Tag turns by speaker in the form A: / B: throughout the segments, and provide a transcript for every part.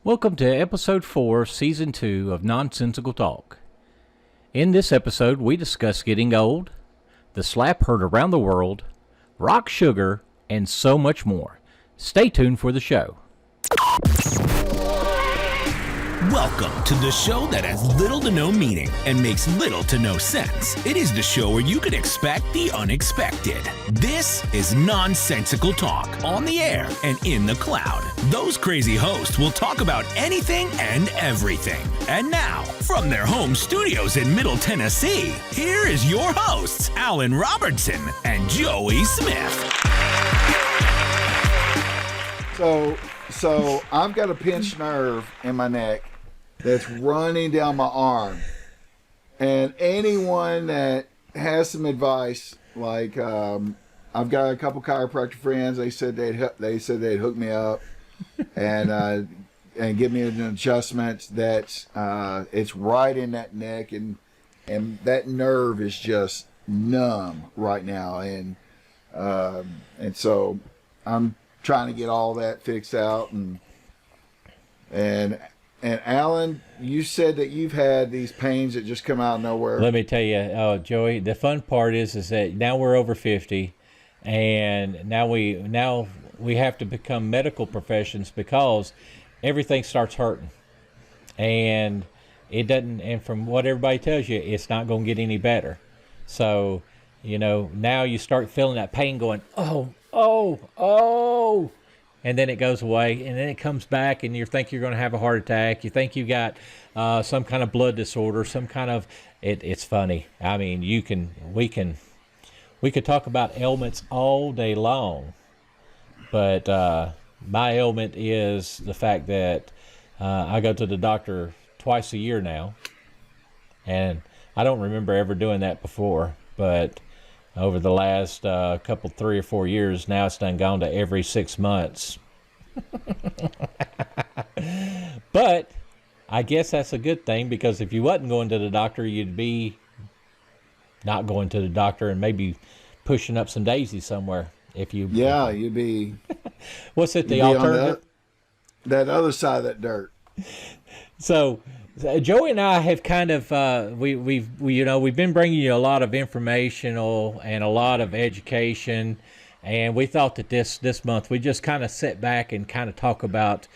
A: Welcome to episode 4, season 2 of Nonsensical Talk. In this episode, we discuss getting old, the slap heard around the world, rock sugar, and so much more. Stay tuned for the show.
B: Welcome to the show that has little to no meaning and makes little to no sense. It is the show where you can expect the unexpected. This is Nonsensical Talk, on the air and in the cloud. Those crazy hosts will talk about anything and everything. And now, from their home studios in Middle Tennessee, here is your hosts, Alan Robertson and Joey Smith.
C: So I've got a pinched nerve in my neck that's running down my arm, and anyone that has some advice, like I've got a couple chiropractor friends. They said they'd hook me up and give me an adjustment that it's right in that neck, and that nerve is just numb right now, and so I'm trying to get all that fixed out, and Alan, you said that you've had these pains that just come out of nowhere.
A: Let me tell you, Joey, the fun part is that now we're over 50, and now we have to become medical professions because everything starts hurting, and it doesn't. And from what everybody tells you, it's not going to get any better. So, now you start feeling that pain, going, oh, and then it goes away, and then it comes back, and you think you're going to have a heart attack. You think you got some kind of blood disorder, some kind of. It's funny. I mean, we could talk about ailments all day long, but my ailment is the fact that I go to the doctor twice a year now, and I don't remember ever doing that before, but over the last 3 or 4 years, now it's done gone to every 6 months. But I guess that's a good thing, because if you wasn't going to the doctor, you'd be not going to the doctor and maybe pushing up some daisies somewhere.
C: You'd be.
A: What's it? The alternative?
C: That other side of that dirt.
A: So Joey and I have kind of we've been bringing you a lot of informational and a lot of education, and we thought that this month we just kind of sit back and kind of talk about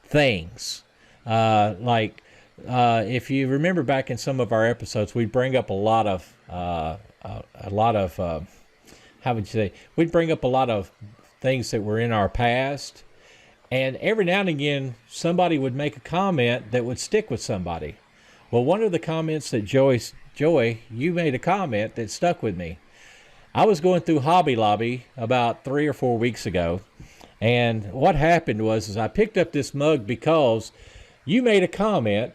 A: things if you remember back in some of our episodes, we bring up a lot of how would you say, we'd bring up a lot of things that were in our past. And every now and again, somebody would make a comment that would stick with somebody. Well, one of the comments that Joey, you made a comment that stuck with me. I was going through Hobby Lobby about 3 or 4 weeks ago, and what happened was I picked up this mug because you made a comment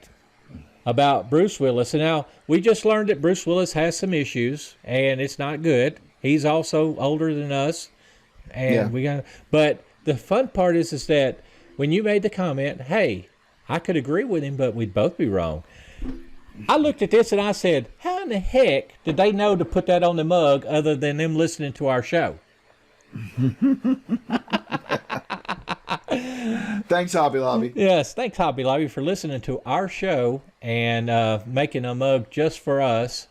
A: about Bruce Willis. And now we just learned that Bruce Willis has some issues, and it's not good. He's also older than us, and but the fun part is that when you made the comment, hey, I could agree with him, but we'd both be wrong. I looked at this and I said, how in the heck did they know to put that on the mug other than them listening to our show?
C: Thanks, Hobby Lobby.
A: Yes, thanks, Hobby Lobby, for listening to our show and making a mug just for us.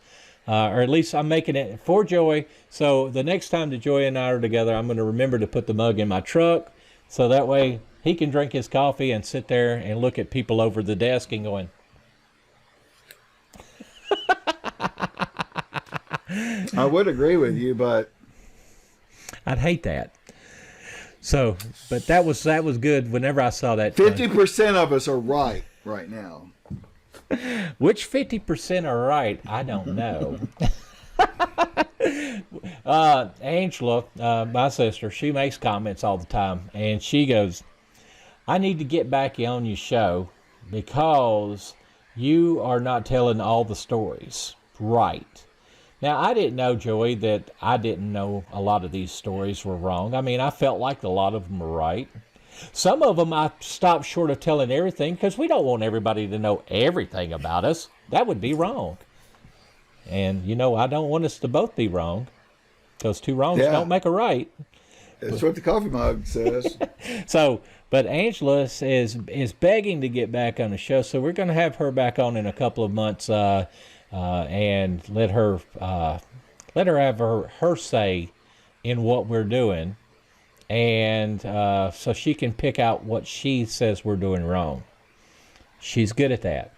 A: Or at least I'm making it for Joey. So the next time that Joey and I are together, I'm going to remember to put the mug in my truck, so that way he can drink his coffee and sit there and look at people over the desk and going.
C: I would agree with you, but
A: I'd hate that. So, but that was good. Whenever I saw that,
C: 50% of us are right now.
A: Which 50% are right, I don't know. Angela, my sister, she makes comments all the time, and she goes, I need to get back on your show because you are not telling all the stories right. Now, I didn't know, Joey, that I didn't know a lot of these stories were wrong. I mean, I felt like a lot of them were right. Some of them I stopped short of telling everything because we don't want everybody to know everything about us. That would be wrong. And, I don't want us to both be wrong, because two wrongs don't make a right.
C: That's what the coffee mug says.
A: But But Angela is begging to get back on the show, so we're going to have her back on in a couple of months, and let her have her say in what we're doing, and so she can pick out what she says we're doing wrong. She's good at that.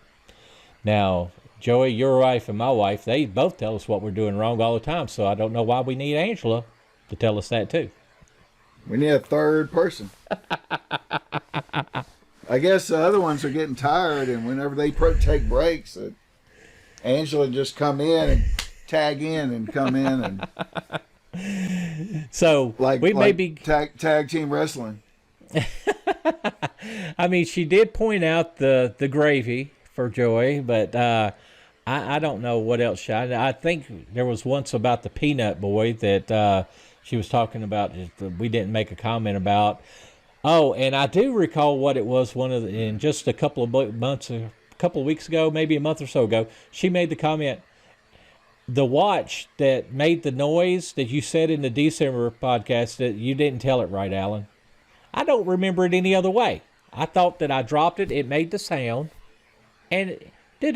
A: Now, Joey, your wife and my wife, they both tell us what we're doing wrong all the time, so I don't know why we need Angela to tell us that too.
C: We need a third person. I guess the other ones are getting tired, and whenever they take breaks, Angela just come in and tag in and come in and
A: so we may be
C: tag team wrestling.
A: I mean, she did point out the gravy for Joey, but I don't know what else. I think there was once about the peanut boy that she was talking about. We didn't make a comment about. Oh, and I do recall what it was. In just a couple of weeks ago, maybe a month or so ago, she made the comment. The watch that made the noise that you said in the December podcast, that you didn't tell it right, Alan. I don't remember it any other way. I thought that I dropped it. It made the sound, and I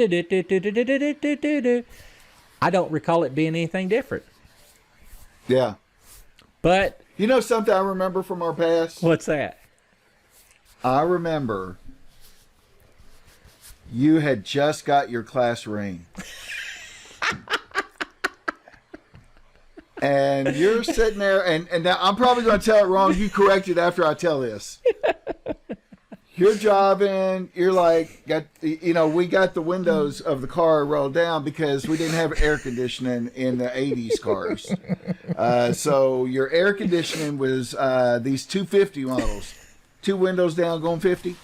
A: don't recall it being anything different.
C: Yeah.
A: But
C: you know something I remember from our past?
A: What's that?
C: I remember you had just got your class ring. And you're sitting there, and now I'm probably going to tell it wrong. You correct it after I tell this. You're driving. You're like, we got the windows of the car rolled down because we didn't have air conditioning in the 80s cars. So your air conditioning was these 250 models. 2 windows down, going 50.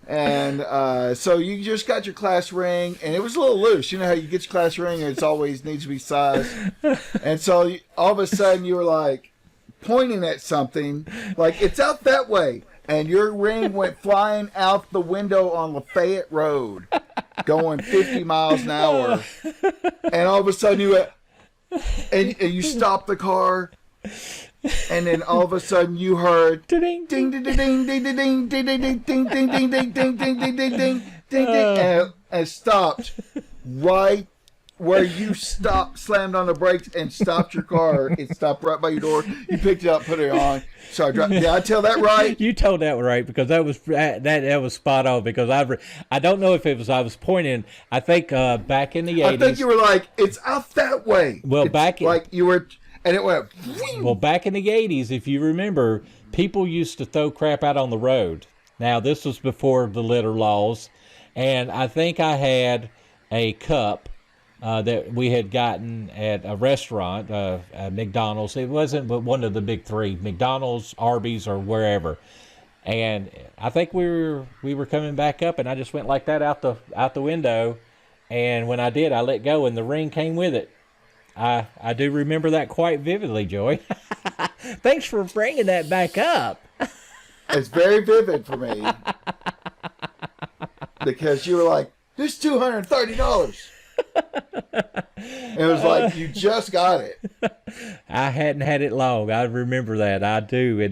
C: And so you just got your class ring, and it was a little loose. You know how you get your class ring, and it's always needs to be sized. And so all of a sudden you were like pointing at something, like it's out that way. And your ring went flying out the window on Lafayette Road, going 50 miles an hour. And all of a sudden you went, and you stopped the car. And then all of a sudden you heard ding ding ding ding ding ding ding ding ding ding ding ding ding ding ding ding ding ding, and stopped right where you slammed on the brakes and stopped your car. It stopped right by your door. You picked it up, put it on. So did I tell that right?
A: You told that right, because that was spot on. Because I don't know if it was I was pointing. I think back in the 80s.
C: I think you were like, it's out that way.
A: Well,
C: you were. And it went.
A: Well, back in the 80s, if you remember, people used to throw crap out on the road. Now, this was before the litter laws. And I think I had a cup that we had gotten at a restaurant, McDonald's. It wasn't but one of the big three, McDonald's, Arby's, or wherever. And I think we were coming back up, and I just went like that out the window. And when I did, I let go, and the ring came with it. I do remember that quite vividly, Joey. Thanks for bringing that back up.
C: It's very vivid for me. Because you were like, this is $230. It was like, you just got it.
A: I hadn't had it long. I remember that. I do.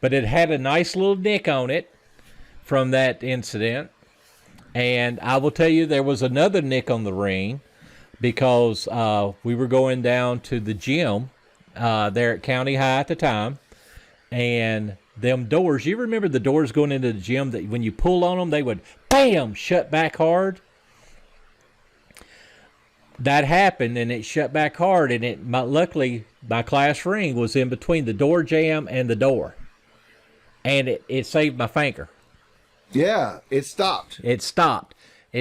A: But it had a nice little nick on it from that incident. And I will tell you, there was another nick on the ring, because we were going down to the gym there at County High at the time, and them doors, you remember the doors going into the gym that when you pull on them, they would, bam, shut back hard? That happened, and it shut back hard, and luckily my class ring was in between the door jamb and the door, and it saved my finger.
C: Yeah, it stopped.
A: It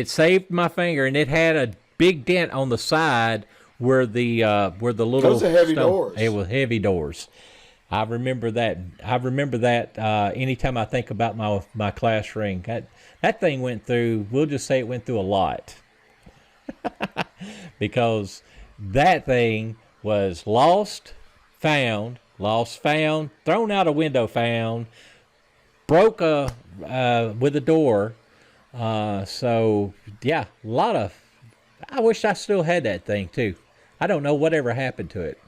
A: saved my finger, and it had a big dent on the side where the little.
C: Those are heavy doors.
A: It was heavy doors. I remember that. Anytime I think about my class ring, that thing went through. We'll just say it went through a lot, because that thing was lost, found, thrown out a window, found, broke with a door. So yeah, a lot of. I wish I still had that thing, too. I don't know whatever happened to it.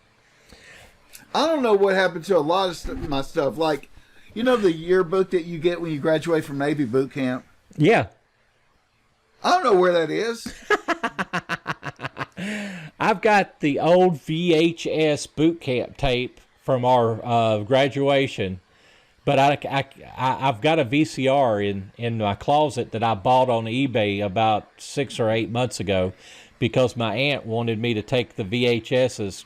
C: I don't know what happened to a lot of my stuff. Like, You know the yearbook that you get when you graduate from Navy boot camp?
A: Yeah.
C: I don't know where that is.
A: I've got the old VHS boot camp tape from our graduation, but I've got a VCR in my closet that I bought on eBay about 6 or 8 months ago because my aunt wanted me to take the VHSs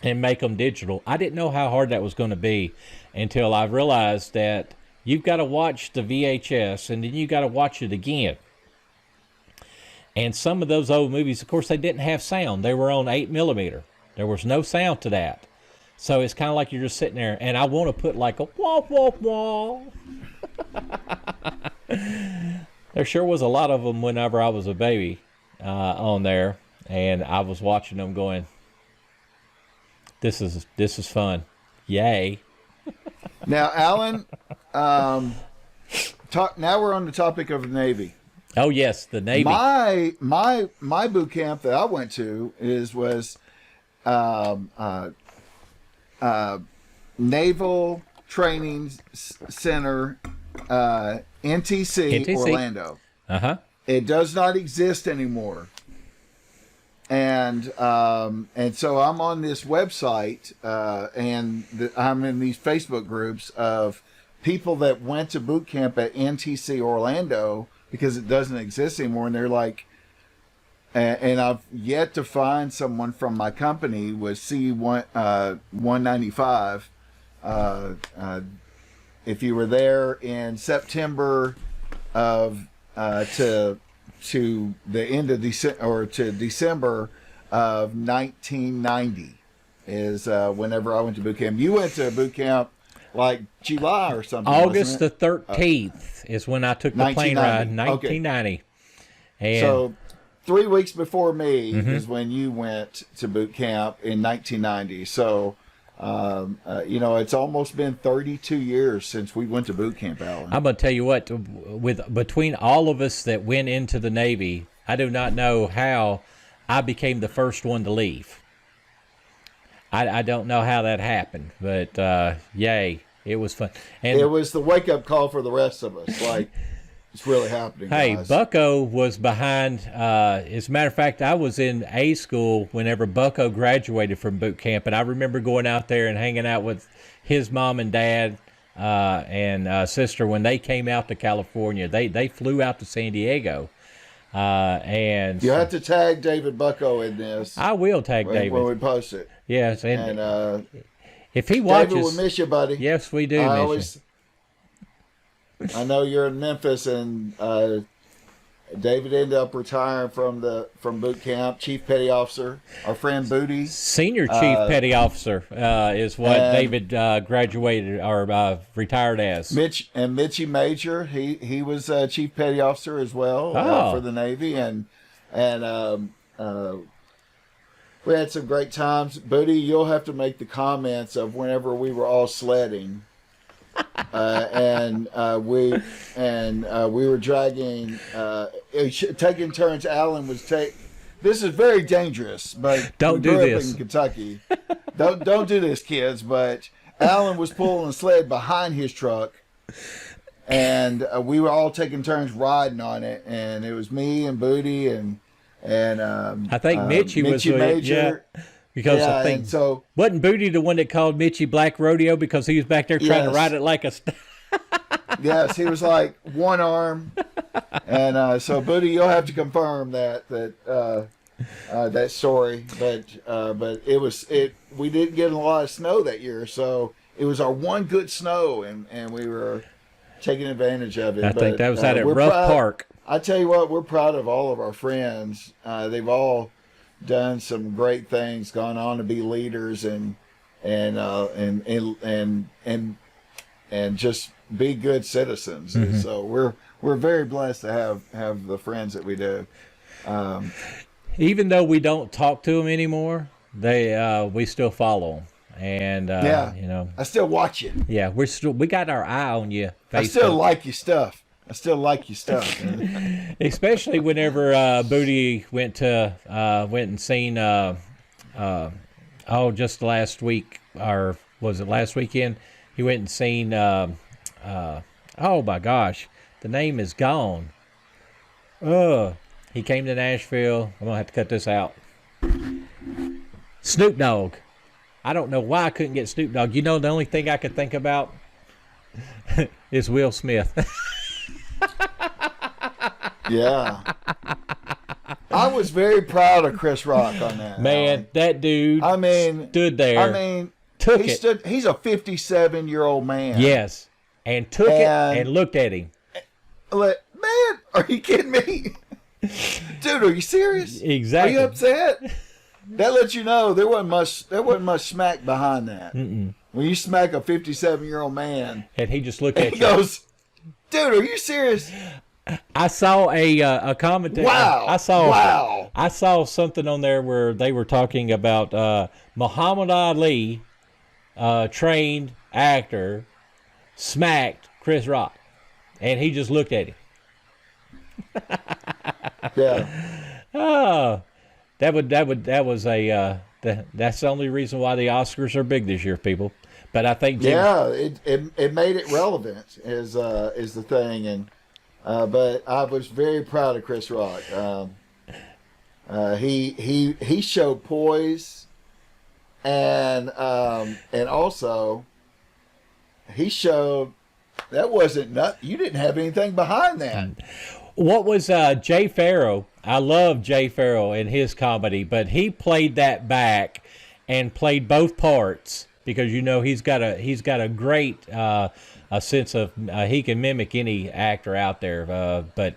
A: and make them digital. I didn't know how hard that was going to be until I realized that you've got to watch the VHS and then you got to watch it again. And some of those old movies, of course, they didn't have sound. They were on 8mm. There was no sound to that. So it's kind of like you're just sitting there, and I want to put like a wah, wah, wah. There sure was a lot of them whenever I was a baby on there, and I was watching them going, this is fun. Yay.
C: Now, Alan, now we're on the topic of the Navy.
A: Oh yes, the Navy.
C: My boot camp that I went to was Naval Training Center, NTC Orlando. It does not exist anymore. And so I'm on this website, and I'm in these Facebook groups of people that went to boot camp at NTC Orlando because it doesn't exist anymore. And they're like, and I've yet to find someone from my company with C195. If you were there in September of to the end of December or to December of 1990 is whenever I went to boot camp. You went to boot camp like July or something.
A: August the 13th is when I took the plane ride. 1990. Okay. And
C: so 3 weeks before me is when you went to boot camp in 1990. So it's almost been 32 years since we went to boot camp, Alan.
A: I'm going to tell you what, between all of us that went into the Navy, I do not know how I became the first one to leave. I don't know how that happened, but yay, it was fun. And
C: it was the wake-up call for the rest of us, like, it's really happening,
A: hey,
C: guys.
A: Bucko was behind. As a matter of fact, I was in A school whenever Bucko graduated from boot camp, and I remember going out there and hanging out with his mom and dad and sister when they came out to California. They flew out to San Diego. And
C: you have to tag David Bucko in this.
A: I will tag David
C: when we post it.
A: Yes, and if he watches,
C: David, we miss you, buddy.
A: Yes, we do miss you.
C: I know you're in Memphis, and David ended up retiring from boot camp, Chief Petty Officer. Our friend Booty,
A: Senior Chief Petty Officer, is what David graduated or retired as.
C: Mitchie Major, he was Chief Petty Officer as well for the Navy, and we had some great times. Booty, you'll have to make the comments of whenever we were all sledding. We were dragging, taking turns. Alan was this is very dangerous, but
A: don't do this
C: in Kentucky. don't do this, kids. But Alan was pulling a sled behind his truck, and we were all taking turns riding on it. And it was me and Booty and
A: I think Mitchie was
C: Major.
A: Yeah. Because I think wasn't Booty the one that called Mitchie Black Rodeo because he was back there trying to ride it like a
C: Yes, he was like one arm, and so Booty, you'll have to confirm that story. But we didn't get a lot of snow that year, so it was our one good snow, and we were taking advantage of it.
A: I think that was at Rough Park.
C: I tell you what, we're proud of all of our friends. They've all done some great things, gone on to be leaders and just be good citizens. And so we're very blessed to have the friends that we do.
A: Even though we don't talk to them anymore, we still follow them. And
C: I still watch you.
A: Yeah, we got our eye on you. Facebook.
C: I still like your stuff.
A: Especially whenever Booty went and seen just last week, or was it last weekend? He went and seen. Oh my gosh, the name is gone. He came to Nashville. I'm gonna have to cut this out. Snoop Dogg. I don't know why I couldn't get Snoop Dogg. You know, the only thing I could think about is Will Smith.
C: Yeah. I was very proud of Chris Rock on that.
A: Man,
C: Alan.
A: that dude stood there.
C: I mean,
A: took
C: he
A: it.
C: He's a 57-year-old man.
A: Yes. And took it and looked at him.
C: Like, man, are you kidding me? Dude, are you serious?
A: Exactly.
C: Are you upset? That lets you know there wasn't much smack behind that.
A: Mm-mm.
C: When you smack a 57-year-old man,
A: And he just looked at
C: he
A: you.
C: goes, dude, are you serious?
A: I saw a commentary.
C: Wow.
A: I saw something on there where they were talking about Muhammad Ali, trained actor, smacked Chris Rock, and he just looked at him.
C: Yeah.
A: Oh, that's the only reason why the Oscars are big this year, people. But I think
C: it made it relevant is the thing, and but I was very proud of Chris Rock. He showed poise, and also he showed that wasn't you didn't have anything behind that.
A: What was Jay Farrow? I love Jay Farrow and his comedy, but he played that back and played both parts because he's got a great a sense of he can mimic any actor out there. But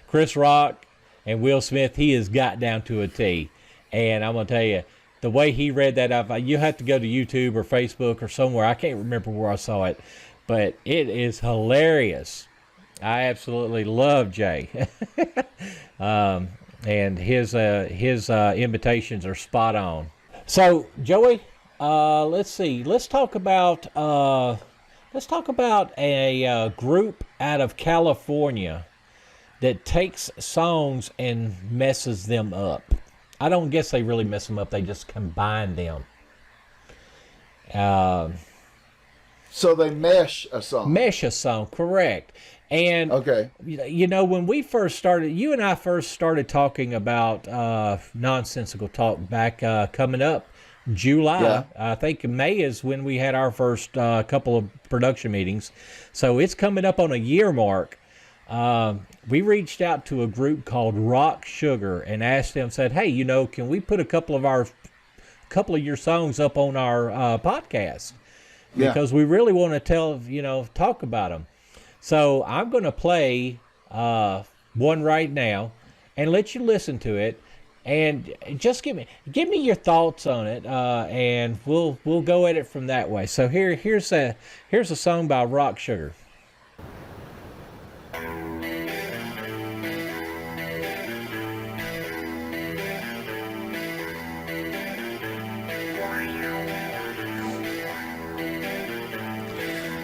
A: Chris Rock and Will Smith, he has got down to a T. And I'm gonna tell you, the way he read that up, you have to go to YouTube or Facebook or somewhere. I can't remember where I saw it, but it is hilarious. I absolutely love Jay, and his invitations are spot on. So Joey, let's see. Let's talk about a group out of California that takes songs and messes them up. I don't guess they really mess them up. They just combine them.
C: So they mesh a song.
A: Mesh a song, correct. And,
C: okay.
A: When we first started, you and I first started talking about Nonsensical Talk back coming up July.
C: Yeah.
A: I think May is when we had our first couple of production meetings. So it's coming up on a year mark. We reached out to a group called Rock Sugar and asked them, said, hey, can we put a couple of your songs up on our podcast? Because we really want to talk about them. So I'm going to play one right now and let you listen to it, and just give me your thoughts on it, and we'll go at it from that way. So here's a song by Rock Sugar.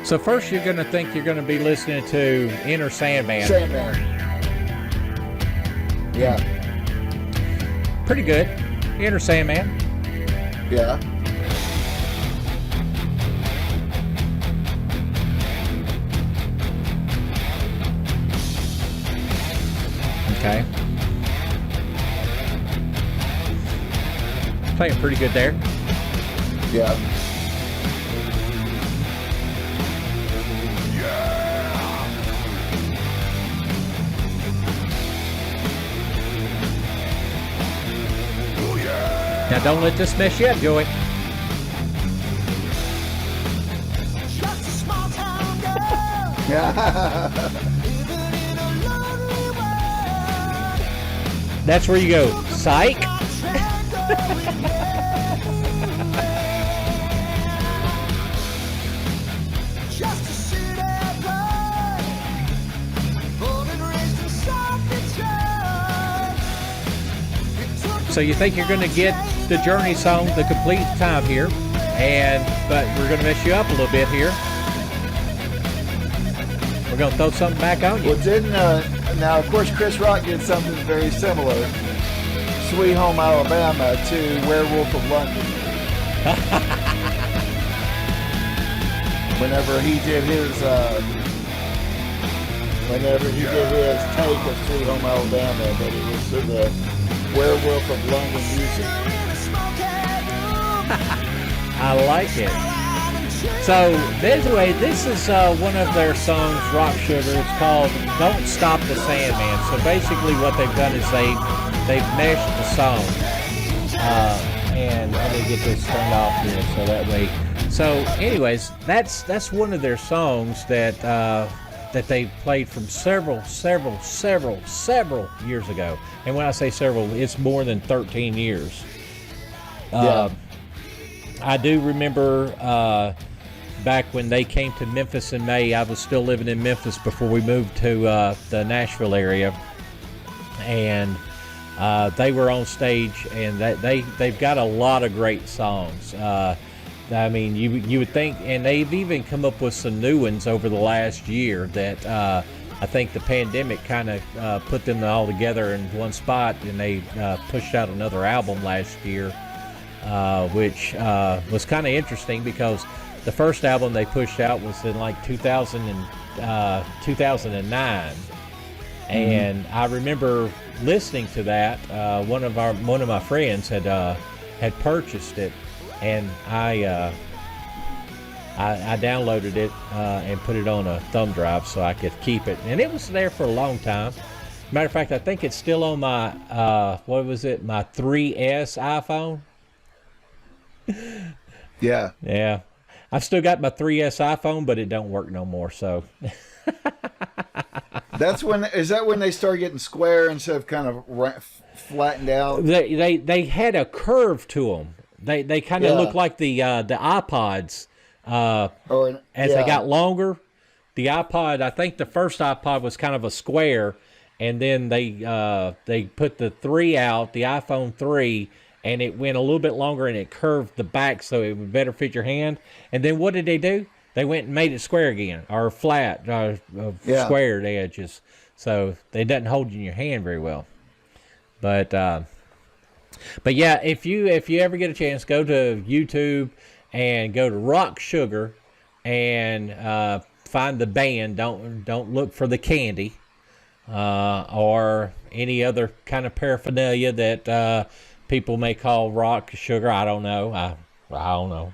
A: So first you're going to think you're going to be listening to Enter Sandman.
C: Yeah.
A: Pretty good. Enter Sandman.
C: Yeah.
A: Okay. Playing pretty good there.
C: Yeah.
A: Now don't let this mess you up, Joey. That's where you go. Psych. So you think you're going to get the Journey song the complete time here, but we're going to mess you up a little bit here. We're going to throw something back on you.
C: Well, now of course Chris Rock did something very similar, Sweet Home Alabama, to Werewolf of London. whenever he did his take of Sweet Home Alabama, but it was to the Werewolf of London music.
A: I like it. So, anyway, this is one of their songs, Rock Sugar. It's called Don't Stop the Sandman. So basically what they've done is they've meshed the song. And let me get this turned off here so that way. So anyways, that's one of their songs that they played from several years ago. And when I say several, it's more than 13 years. I do remember back when they came to Memphis in May. I was still living in Memphis before we moved to the Nashville area, and they were on stage, and they've got a lot of great songs. I mean, you would think, and they've even come up with some new ones over the last year that I think the pandemic kind of put them all together in one spot, and they pushed out another album last year, which was kind of interesting because the first album they pushed out was in like 2009, and I remember listening to that. One of my friends had purchased it, and I downloaded it and put it on a thumb drive so I could keep it, and it was there for a long time. Matter of fact, I think it's still on my my 3S iPhone. Yeah. I've still got my 3S iPhone, but it don't work no more. So
C: is that when they started getting square instead of kind of flattened out?
A: They had a curve to them. They kind of look like the iPods. As they got longer, the iPod. I think the first iPod was kind of a square, and then they put the 3 out, the iPhone 3. And it went a little bit longer, and it curved the back so it would better fit your hand. And then what did they do? They went and made it square again, or flat, squared edges. So it doesn't hold you in your hand very well. But yeah, if you ever get a chance, go to YouTube and go to Rock Sugar and find the band. Don't look for the candy or any other kind of paraphernalia that people may call rock sugar. I don't know. I don't know.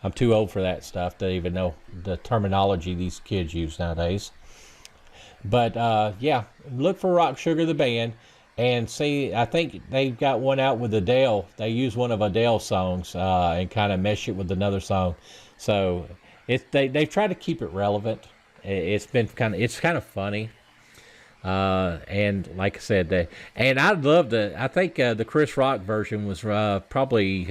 A: I'm too old for that stuff to even know the terminology these kids use nowadays. But yeah, look for Rock Sugar the band and see. I think they've got one out with Adele. They use one of Adele's songs and kind of mesh it with another song. So they've tried to keep it relevant. It's kind of funny. And like I said, and I'd love to. I think the Chris Rock version was probably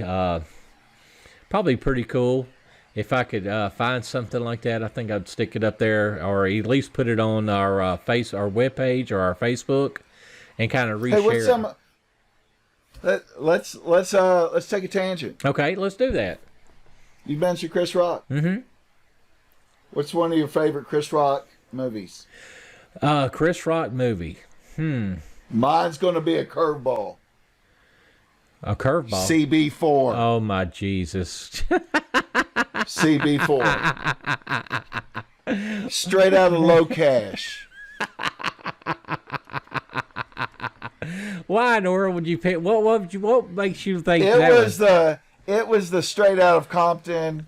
A: pretty cool. If I could find something like that, I think I'd stick it up there, or at least put it on our our webpage or our Facebook, and kind of reshare.
C: Hey, let's take a tangent.
A: Okay, let's do that.
C: You mentioned Chris Rock.
A: Mm-hmm.
C: What's one of your favorite Chris Rock movies?
A: Chris Rock movie.
C: Mine's going to be a curveball.
A: A curveball?
C: CB4.
A: Oh, my Jesus.
C: CB4. Straight out of Low Cash.
A: Why in the world would you pick? What makes you think
C: It was the Straight Out of Compton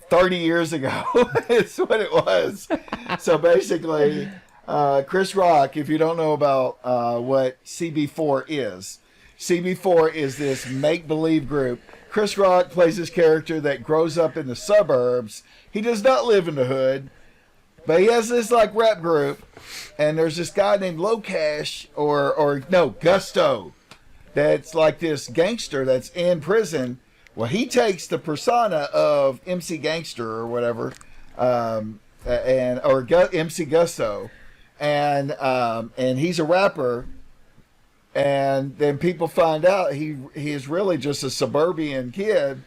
C: 30 years ago. It's what it was. So basically, Chris Rock, if you don't know about what CB4 is this make-believe group. Chris Rock plays this character that grows up in the suburbs. He does not live in the hood, but he has this like rap group, and there's this guy named Low Cash, Gusto, that's like this gangster that's in prison. Well, he takes the persona of MC Gangster or whatever, MC Gusto, and he's a rapper. And then people find out he is really just a suburban kid,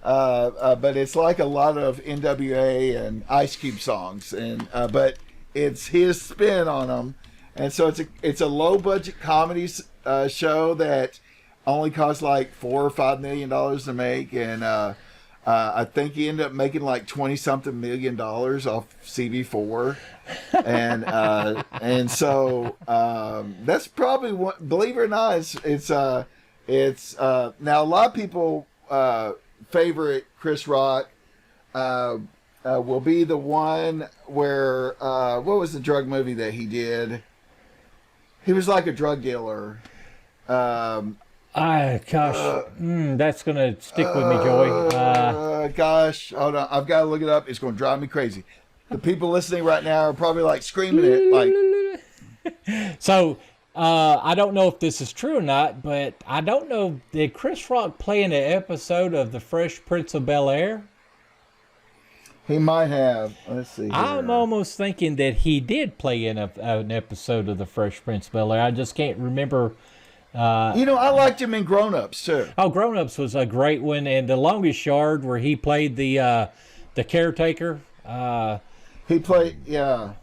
C: but it's like a lot of NWA and Ice Cube songs, and but it's his spin on them, and so it's a low budget comedy show that only cost like $4 or $5 million to make, and I think he ended up making like $20-something million off CV4, and so that's probably what. Believe it or not, it's now a lot of people favorite Chris Rock will be the one where what was the drug movie that he did? He was like a drug dealer.
A: That's gonna stick with me, Joey.
C: Gosh, hold on, I've got to look it up. It's going to drive me crazy. The people listening right now are probably like screaming it, like.
A: So, I don't know if this is true or not, but I don't know. Did Chris Rock play in an episode of The Fresh Prince of Bel-Air?
C: He might have. Let's see here.
A: I'm almost thinking that he did play in an episode of The Fresh Prince of Bel-Air. I just can't remember.
C: I liked him in Grown Ups too.
A: Oh, Grown Ups was a great one, and The Longest Yard, where he played the caretaker.
C: He played, yeah.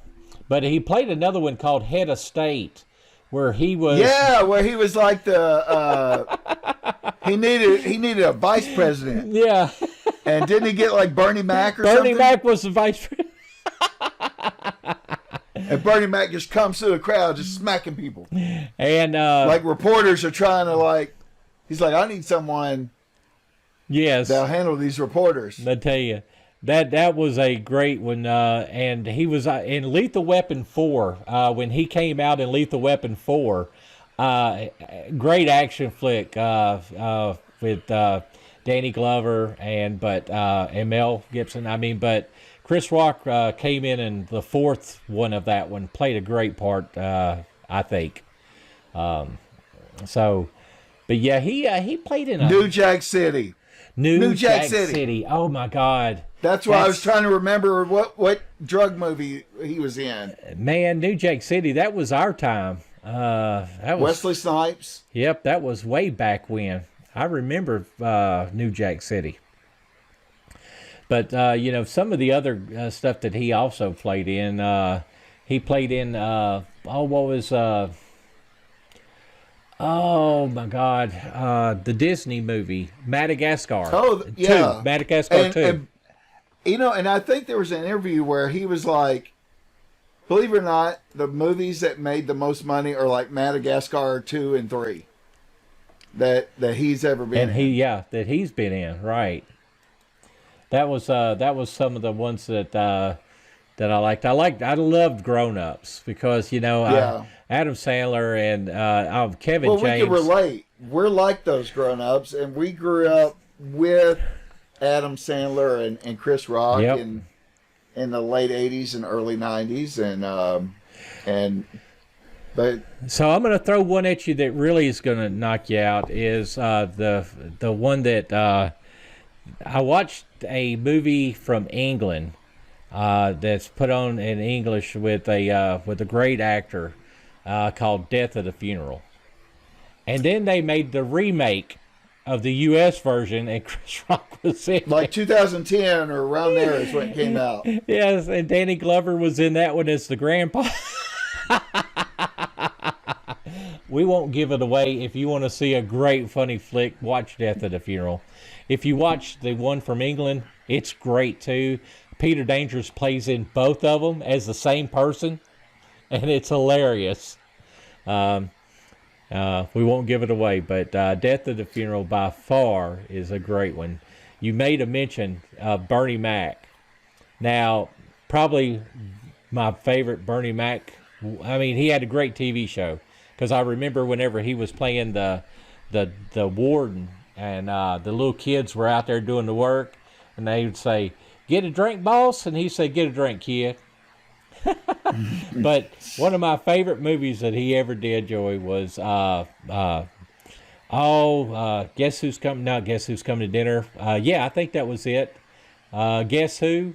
A: But he played another one called Head of State, where he was.
C: Yeah, where he was like the. He needed a vice president.
A: Yeah.
C: And didn't he get like Bernie Mac or something?
A: Bernie Mac was the vice president.
C: And Bernie Mac just comes through the crowd, just smacking people.
A: And
C: like reporters are trying to he's like, I need someone.
A: Yes.
C: That'll handle these reporters.
A: I tell you, that was a great one. And he was in Lethal Weapon 4 when he came out in Lethal Weapon 4. Great action flick with Danny Glover and Mel Gibson. But Chris Rock came in the fourth one of that one, played a great part, I think. But yeah, he played in
C: New Jack City.
A: New Jack City. Oh my God.
C: That's why I was trying to remember what drug movie he was in.
A: Man, New Jack City, that was our time. That was
C: Wesley Snipes.
A: Yep, that was way back when. I remember New Jack City. But, some of the other stuff that he also played in, he played in, oh my God, the Disney movie, Madagascar.
C: Oh, yeah.
A: Madagascar 2.
C: And I think there was an interview where he was like, believe it or not, the movies that made the most money are like Madagascar 2 and 3 that he's ever been in.
A: That he's been in, right. That was some of the ones that I liked. I loved Grown Ups because Adam Sandler and Kevin James.
C: Well, we can relate. We're like those Grown Ups, and we grew up with Adam Sandler and Chris Rock in the late '80s and early '90s, but.
A: So I'm going to throw one at you that really is going to knock you out. Is the one that I watched a movie from England that's put on in English with a great actor called Death at a Funeral, and then they made the remake of the U.S. version, and Chris Rock was in
C: like 2010 or around there is when it came out.
A: Yes, and Danny Glover was in that one as the grandpa. We won't give it away. If you want to see a great funny flick, watch Death at a Funeral. If you watch the one from England, it's great too. Peter Dangerous plays in both of them as the same person, and it's hilarious. We won't give it away, but Death at a Funeral by far is a great one. You made a mention of Bernie Mac. Now, probably my favorite Bernie Mac. He had a great TV show because I remember whenever he was playing the warden. And the little kids were out there doing the work, and they would say, "Get a drink, boss," and he'd say, "Get a drink, kid." But one of my favorite movies that he ever did, Joey, was Guess Who's Coming? No, Guess Who's Coming to Dinner? I think that was it. Guess Who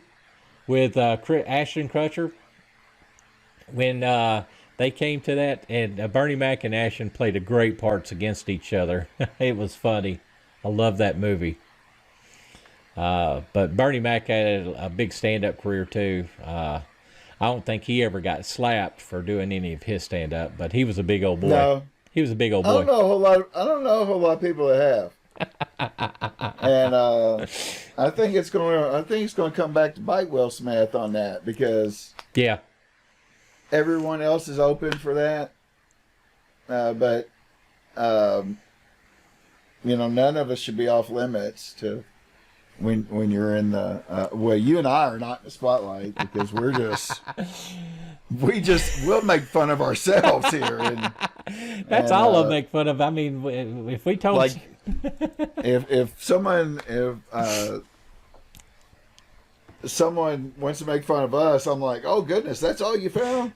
A: with Ashton Kutcher. When they came to that, and Bernie Mac and Ashton played a great parts against each other. It was funny. I love that movie. But Bernie Mac had a big stand-up career too. I don't think he ever got slapped for doing any of his stand-up, but he was a big old boy.
C: No.
A: He was a big old boy.
C: I don't know a whole lot of people that have. And I think it's gonna come back to bite Will Smith on that, because
A: Yeah.
C: everyone else is open for that. But none of us should be off limits to when you're in the well, you and I are not in the spotlight, because we'll make fun of ourselves here.
A: That's all I'll make fun of. I mean, if we told,
C: like, if someone wants to make fun of us, I'm like, oh goodness, that's all you found?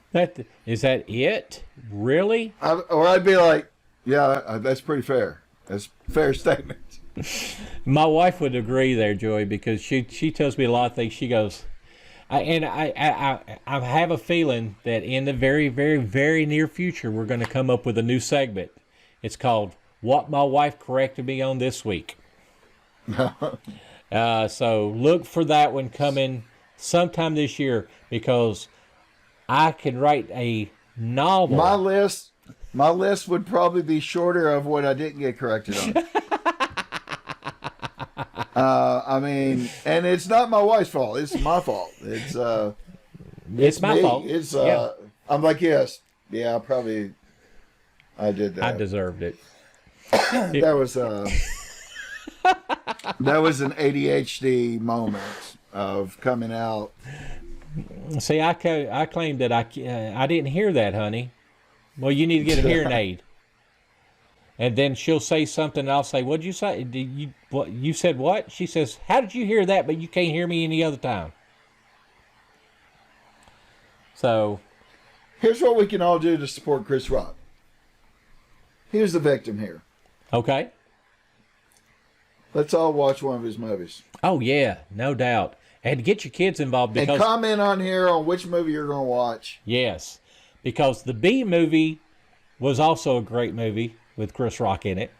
A: Is that it? Really?
C: Or I'd be like, yeah, that's pretty fair. That's a fair statement.
A: My wife would agree there, Joey, because she tells me a lot of things. She goes, I have a feeling that in the very, very, very near future, we're going to come up with a new segment. It's called What My Wife Corrected Me On This Week. So look for that one coming sometime this year, because I can write a novel.
C: My list would probably be shorter of what I didn't get corrected on. I mean, and it's not my wife's fault. It's my fault. It's
A: my
C: me.
A: fault.
C: It's
A: Yeah.
C: I'm like, yes, yeah, I did that.
A: I deserved it.
C: That was an ADHD moment of coming out.
A: See, I claim that I didn't hear that, honey. Well, you need to get a hearing aid. And then she'll say something, and I'll say, "What'd you say? You said what?" She says, "How did you hear that? But you can't hear me any other time." So,
C: here's what we can all do to support Chris Rock. Here's the victim here.
A: Okay.
C: Let's all watch one of his movies.
A: Oh yeah, no doubt. And get your kids involved, because
C: and comment on here on which movie you're going to watch.
A: Yes, because the B movie was also a great movie with Chris Rock in it.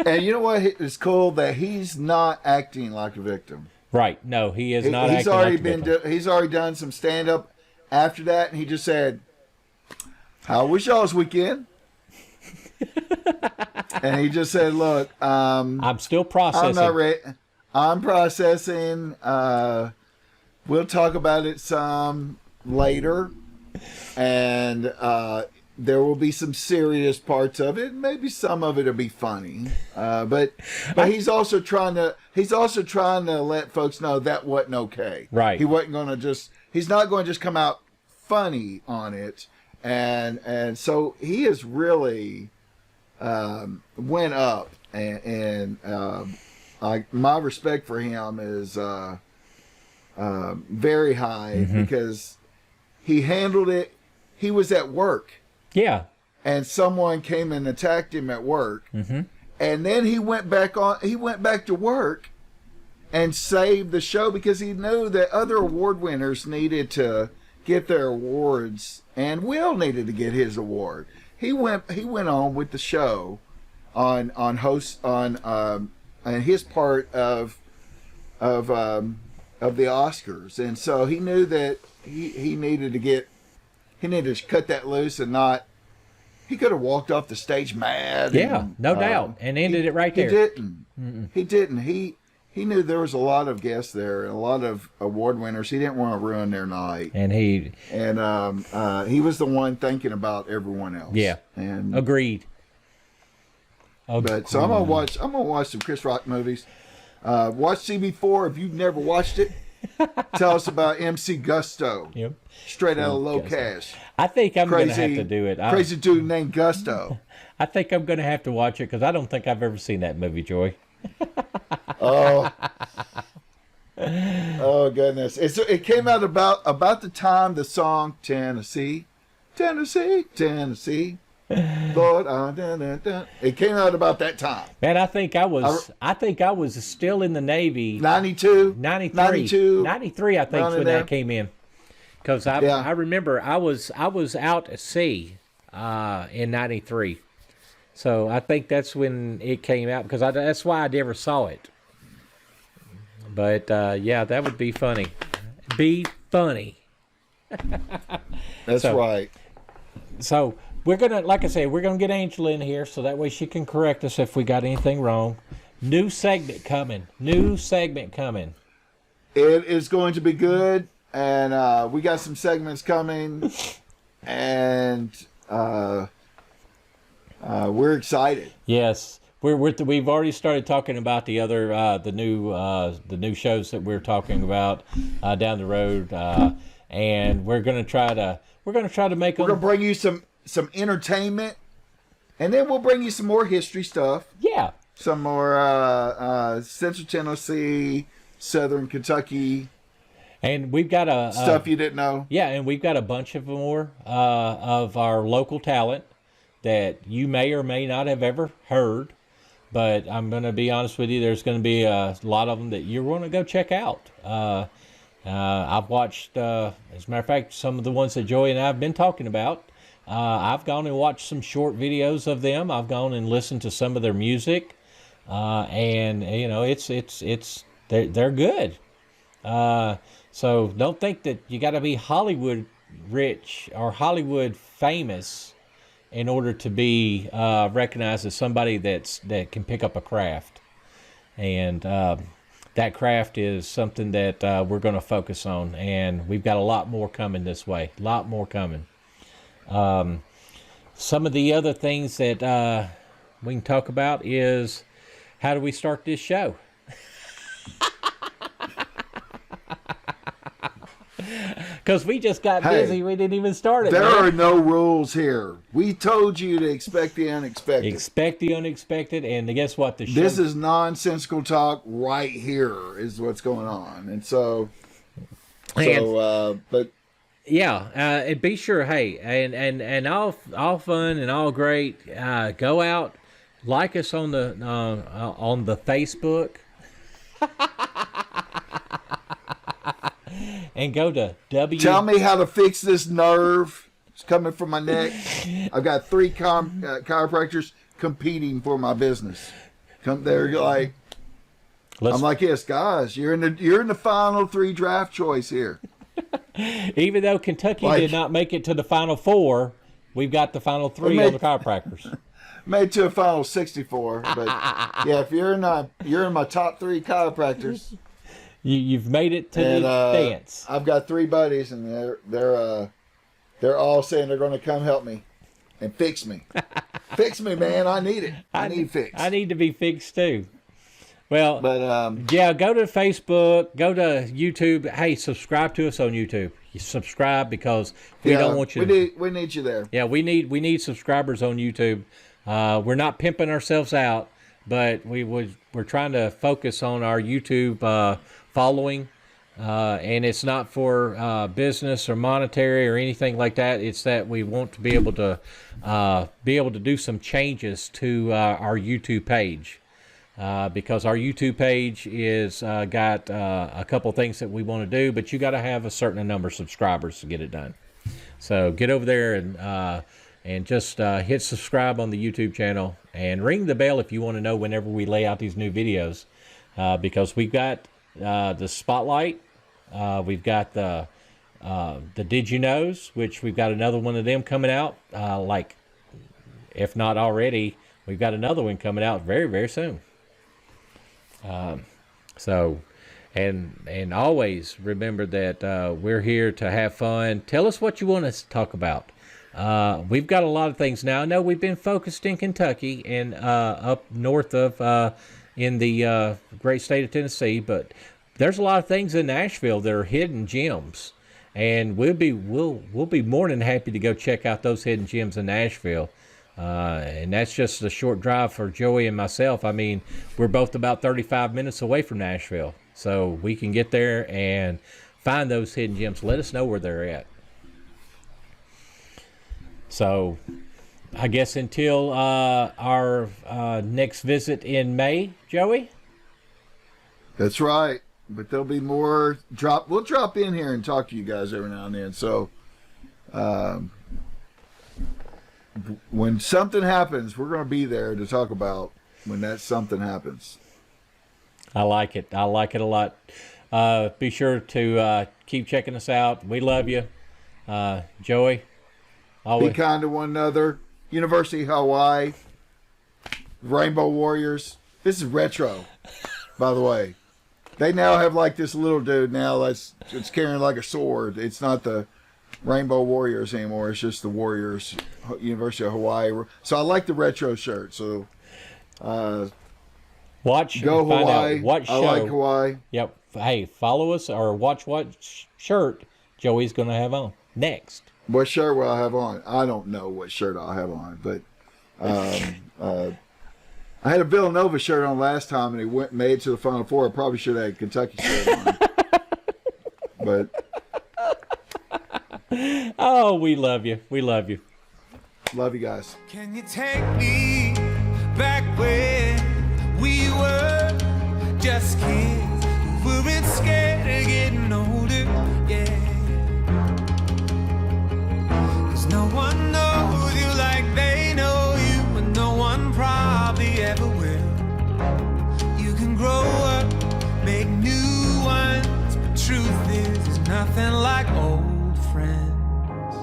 C: And you know what? It's cool that he's not acting like a victim.
A: Right. No, he is not
C: he's
A: acting
C: already
A: like a victim.
C: He's already done some stand-up after that, and he just said, "How was y'all's weekend?" And he just said, "Look,
A: I'm still processing.
C: I'm not ready. I'm processing. We'll talk about it some later, and there will be some serious parts of it. Maybe some of it will be funny, but he's also trying to let folks know that wasn't okay.
A: Right.
C: He wasn't going to just. He's not going to just come out funny on it, and so he has really went up, and my respect for him is very high, because he handled it. He was at work.
A: Yeah.
C: And someone came and attacked him at work. And then he went back to work and saved the show, because he knew that other award winners needed to get their awards, and Will needed to get his award. He went on with the show on his part of the Oscars, and so he knew that he needed to cut that loose, and not. He could have walked off the stage mad.
A: Yeah, no doubt, and ended it right there.
C: He didn't. He didn't. He knew there was a lot of guests there and a lot of award winners. He didn't want to ruin their night. And he was the one thinking about everyone else.
A: Yeah.
C: And
A: agreed.
C: But so I'm gonna watch some Chris Rock movies. Watch CB4 if you've never watched it. Tell us about MC Gusto.
A: Yep.
C: Straight out of Low Cash.
A: I think I'm going to have to do it.
C: Crazy dude named Gusto.
A: I think I'm going to have to watch it, because I don't think I've ever seen that movie, Joy.
C: Oh goodness! It came out about the time the song Tennessee, Tennessee, Tennessee. Lord, it came out about that time.
A: Man, I think I was still in the Navy.
C: 92,
A: 93, I think, when
C: there.
A: that came in. Because I remember I was out at sea in 93. So I think that's when it came out, because that's why I never saw it. But yeah, that would be funny. Be funny.
C: That's right.
A: So we're gonna, like I say, we're gonna get Angela in here, so that way she can correct us if we got anything wrong. New segment coming. New segment coming.
C: It is going to be good, and we got some segments coming, and we're excited.
A: Yes, we've already started talking about the other the new shows that we're talking about down the road, and we're gonna try to make them.
C: We're gonna bring you some entertainment, and then we'll bring you some more history stuff.
A: Yeah,
C: some more Central Tennessee, Southern Kentucky.
A: And we've got
C: stuff you didn't know.
A: Yeah, and we've got a bunch of more of our local talent that you may or may not have ever heard. But I'm going to be honest with you, there's going to be a lot of them that you're going to go check out. I've watched, as a matter of fact, some of the ones that Joey and I have been talking about. I've gone and watched some short videos of them. I've gone and listened to some of their music, and you know, they're good. So don't think that you got to be Hollywood rich or Hollywood famous in order to be recognized as somebody that can pick up a craft. And that craft is something that we're going to focus on. And we've got a lot more coming this way. A lot more coming. Some of the other things that we can talk about is, how do we start this show? Because we just got busy. We didn't even start it.
C: There are no rules here. We told you to expect the unexpected.
A: Expect the unexpected. And guess what?
C: This is nonsensical talk right here is what's going on. And but
A: yeah, and be sure, hey, and all fun and all great. Go out, like us on the Facebook. And go to
C: Tell me how to fix this nerve. It's coming from my neck. I've got 3 chiropractors competing for my business. They're like, I'm like this, guys. You're in the final 3 draft choice here.
A: Even though Kentucky did not make it to the final 4, we've got the final 3 on the chiropractors.
C: Made to a final 64, but yeah, if you're in my top 3 chiropractors.
A: You've made it to the dance.
C: I've got 3 buddies, and they're all saying they're going to come help me and fix me. Fix me, man. I need it. I need fixed.
A: I need to be fixed too. Well,
C: but
A: yeah, go to Facebook, go to YouTube. Hey, subscribe to us on YouTube. You subscribe because we don't want you.
C: We need you there.
A: Yeah, we need subscribers on YouTube. We're not pimping ourselves out, but we're trying to focus on our YouTube following, and it's not for business or monetary or anything like that. It's that we want to be able to do some changes to our YouTube page, because our YouTube page is got a couple things that we want to do, but you got to have a certain number of subscribers to get it done. So get over there and just hit subscribe on the YouTube channel and ring the bell if you want to know whenever we lay out these new videos, because we've got the spotlight, we've got the Did You Knows, which we've got another one of them coming out, like if not already, we've got another one coming out very, very soon. So and always remember that we're here to have fun. Tell us what you want us to talk about. We've got a lot of things now. I know we've been focused in Kentucky and up north of in the great state of Tennessee, but there's a lot of things in Nashville that are hidden gems, and we'll be more than happy to go check out those hidden gems in Nashville. And that's just a short drive for Joey and myself. I mean, we're both about 35 minutes away from Nashville, so we can get there and find those hidden gems. Let us know where they're at. So I guess until our next visit in May, Joey?
C: That's right. But there'll be more we'll drop in here and talk to you guys every now and then. So when something happens, we're going to be there to talk about when that something happens.
A: I like it. I like it a lot. Be sure to keep checking us out. We love you. Joey?
C: Always. Be kind to one another. University of Hawaii, Rainbow Warriors, This is retro, by the way. They now have like this little dude now that's it's carrying like a sword. It's not the Rainbow Warriors anymore. It's just the Warriors, University of Hawaii. So I like the retro shirt. So
A: watch,
C: go
A: find
C: Hawaii.
A: out what show.
C: I like Hawaii.
A: Yep. Hey, follow us or watch what shirt Joey's going to have on next.
C: What shirt will I have on? I don't know what shirt I'll have on, but I had a Villanova shirt on last time, and it made it to the Final Four. I probably should have had a Kentucky shirt on. But
A: oh, we love you. We love you.
C: Love you guys.
D: Can you take me back when we were just kids? We weren't scared of getting older, yeah. 'Cause no one knows you like they know you, and no one probably ever will. You can grow up, make new ones, but truth is, there's nothing like old friends.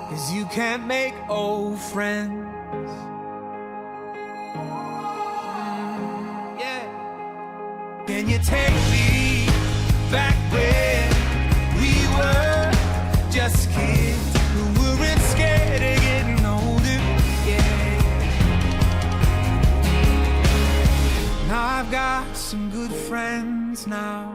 D: 'Cause you can't make old friends. Yeah. Can you take me back when we were just kids who weren't scared of getting older? Yeah. Now I've got some good friends now.